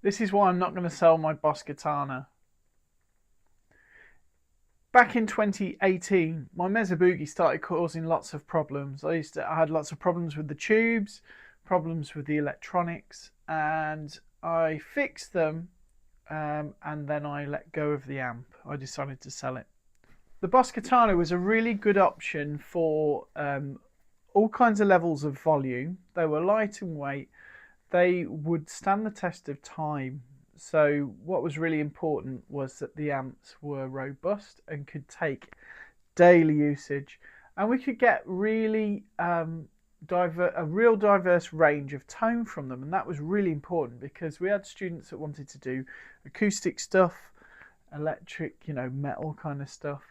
This is why I'm not going to sell my Boss Katana. Back in 2018, my Mesa Boogie started causing lots of problems. I had lots of problems with the tubes, problems with the electronics, and I fixed them, and then I let go of the amp. I decided to sell it. The Boss Katana was a really good option for all kinds of levels of volume. They were light in weight. They would stand the test of time. So what was really important was that the amps were robust and could take daily usage, and we could get really a real diverse range of tone from them. And that was really important because we had students that wanted to do acoustic stuff, electric, metal kind of stuff.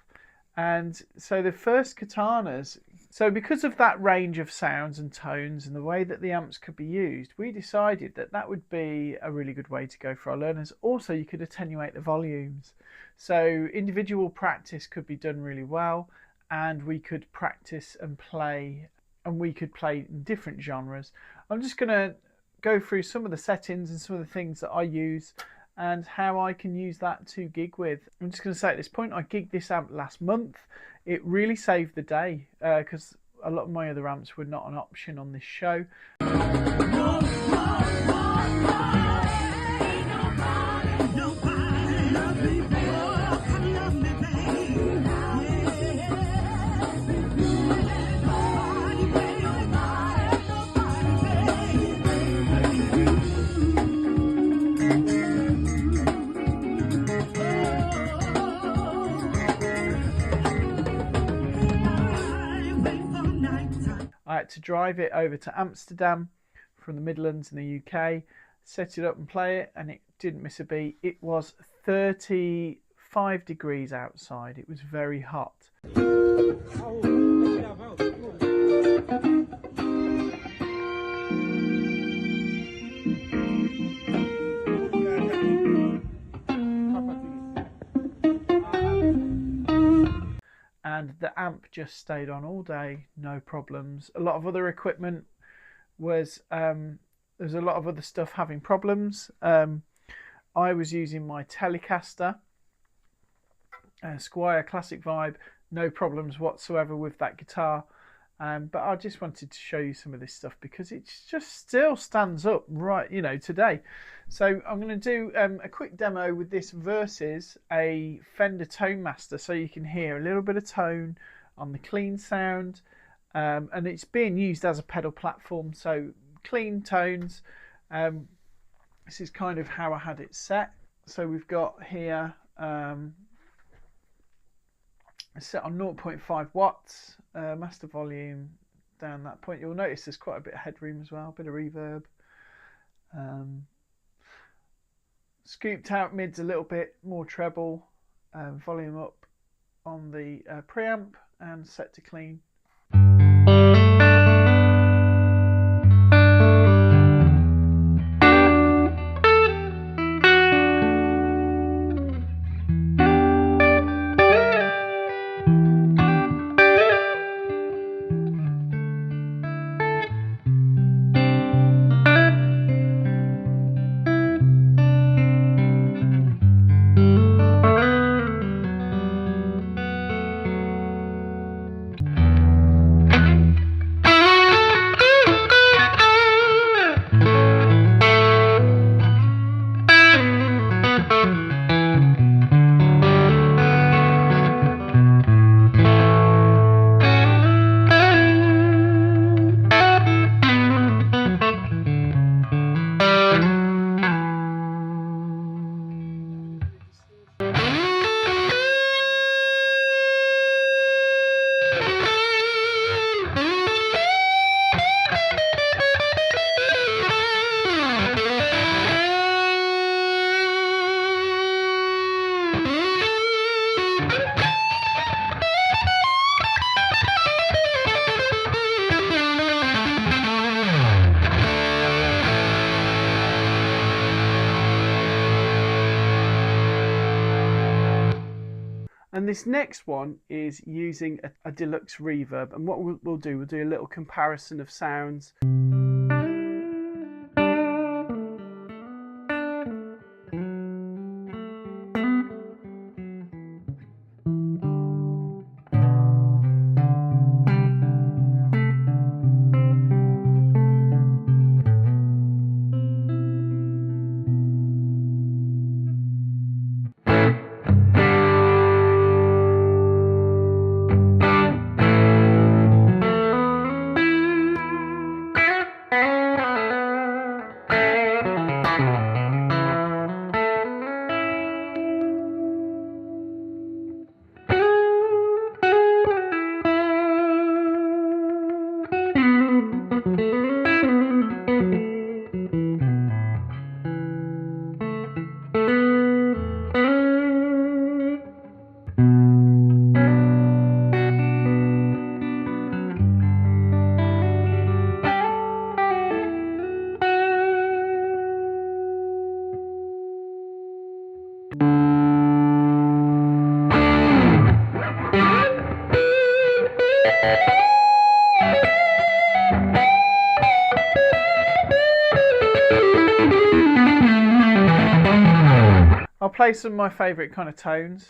And so the first katanas, so because of that range of sounds and tones and the way that the amps could be used, we decided that that would be a really good way to go for our learners. Also, you could attenuate the volumes. So individual practice could be done really well, and we could practice and play, and we could play in different genres. I'm just going to go through some of the settings and some of the things that I use and how I can use that to gig with. I'm just going to say at this point, I gigged this amp last month. It really saved the day because a lot of my other amps were not an option on this show. I had to drive it over to Amsterdam from the Midlands in the UK, set it up and play it, and it didn't miss a beat. It was 35 degrees outside. It was very hot. And the amp just stayed on all day, no problems. A lot of other equipment was, there's a lot of other stuff having problems. I was using my Telecaster, Squier Classic Vibe, no problems whatsoever with that guitar. But I just wanted to show you some of this stuff because it just still stands up right, today. So I'm going to do a quick demo with this versus a Fender Tone Master, so you can hear a little bit of tone on the clean sound, and it's being used as a pedal platform, so clean tones. This is kind of how I had it set. So we've got here set on 0.5 watts, master volume down that point. You'll notice there's quite a bit of headroom as well, a bit of reverb. Scooped out mids a little bit, more treble, volume up on the preamp and set to clean. And this next one is using a deluxe reverb, and what we'll do a little comparison of sounds. I'll play some of my favourite kind of tones.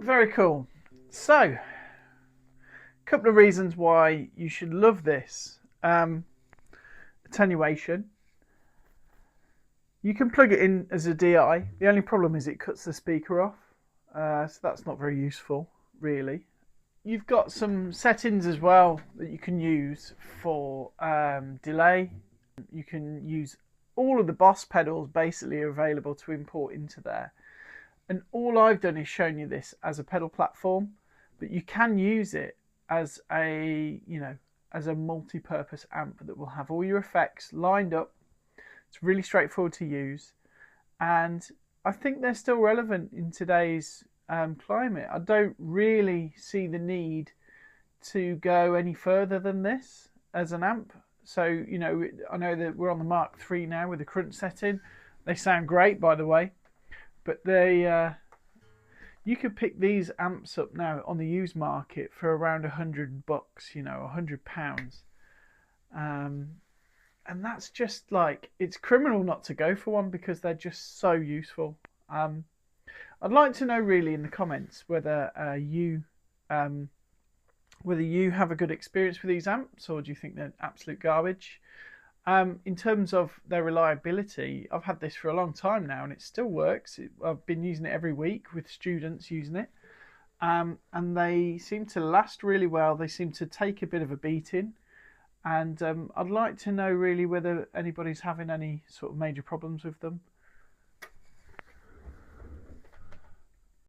Very cool. So, a couple of reasons why you should love this. Attenuation. You can plug it in as a DI. The only problem is it cuts the speaker off. So that's not very useful, really. You've got some settings as well that you can use for delay. You can use all of the Boss pedals basically are available to import into there. And all I've done is shown you this as a pedal platform, but you can use it as a, as a multi-purpose amp that will have all your effects lined up. It's really straightforward to use, and I think they're still relevant in today's climate. I don't really see the need to go any further than this as an amp. So, I know that we're on the Mark III now with the crunch setting. They sound great, by the way. But you could pick these amps up now on the used market for around $100, £100. And that's just like, it's criminal not to go for one because they're just so useful. I'd like to know really in the comments whether you have a good experience with these amps, or do you think they're absolute garbage? In terms of their reliability, I've had this for a long time now and it still works. I've been using it every week with students using it, and they seem to last really well. They seem to take a bit of a beating, and I'd like to know really whether anybody's having any sort of major problems with them.